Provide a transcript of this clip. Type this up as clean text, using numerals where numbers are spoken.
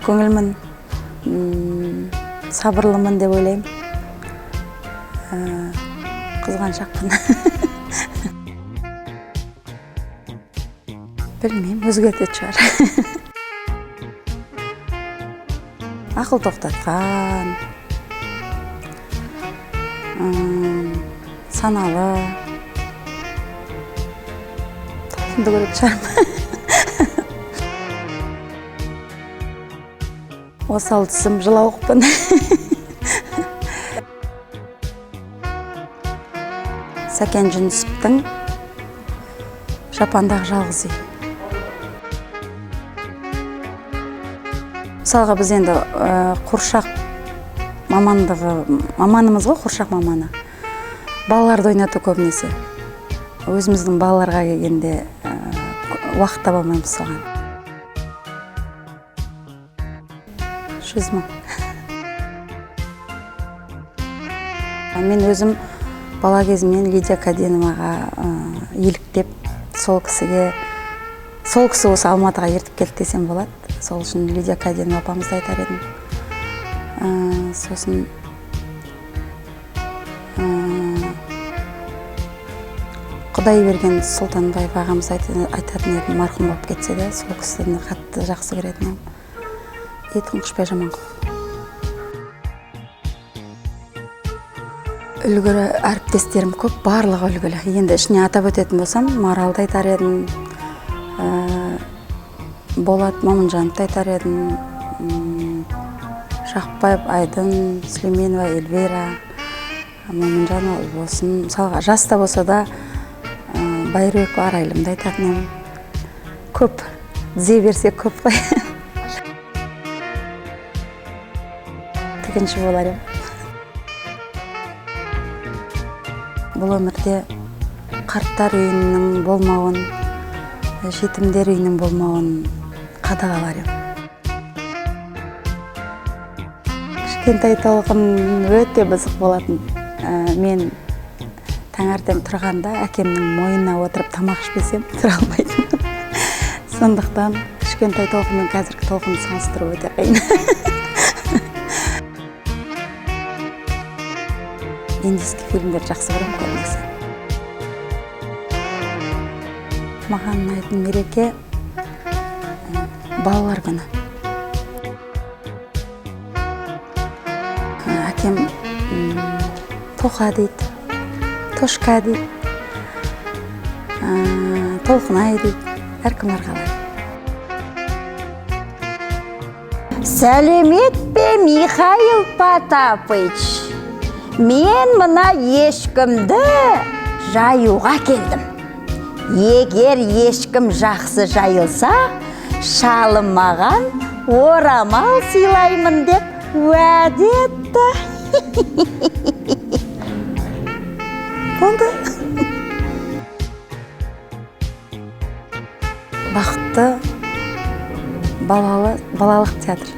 көңілмін, сабырлымын деп ойлаймын. Қызғаншақпын. Білмеймін, өзгертетін шығар. Ақыл тоқтатқан, саналы, талқынды көретін шығармын. Осал тұсым жылауықпын. Сәкен Жүнісовтың «Жапандағы жалғыз үй». Мысалға біз енді қуыршақ маманымыз ғой, қуыршақ маманы. Балаларды ойнату көбінесе. Өзіміздің балаларға келгенде уақыт таба алмаймыз соған. 100 мың. Мен өзім бала кезімнен Лидия Каденоваға еліктеп, сол кісі осы Алматыға ертіп келді десем болады. Сол үшін Лидия Каденова апамызды айтар едім. Сосын Құдайберген Сұлтанбаев ағамыз айтатын едім, марқұм болып кетсе де, сол кісіні қатты жақсы көретінім. Тұңғышбай Жаманқұлов. Үлгілі әріптестерім көп, барлығы үлгілі. Енді ішіне атап өтетін болсам, Маралды айтар едім, Болат Момынжановты айтар едім, Жақпаев Айдын, Сүлейменова Эльвира, Момынжанова Ұлбосын. Мысалға, жаста болса да Байырбекова Арайлымды айтатын едім. Көп, тізе берсе көп қой. Тігінші болар ем. Бұл өмірде қарттар үйінің болмауын, жетімдер үйінің болмауын қадағалар ем. Кішкентай толқын өте бұзық болатын. Мен таңертең тұрғанда әкемнің мойнына отырып тамақ ішпесем тұра алмайтын. Сондықтан кішкентай толқын мен қазіргі толқынды салыстыру өте қиын. Индийский фильмдер жақсы көремін көбінесе. Маған ұнайтын мереке балалар күні. Әкем Тоқа дейді, Тошқа дейді, Толқынай дейді, әркім қалай. Сәлемет пе, Михаил Потапыч? Мен мына ешкімді жаюға келдім. Егер ешкім жақсы жайылса, шалым маған орамал сыйлаймын деп уәде етті. Болды. Бақытты балалық театр.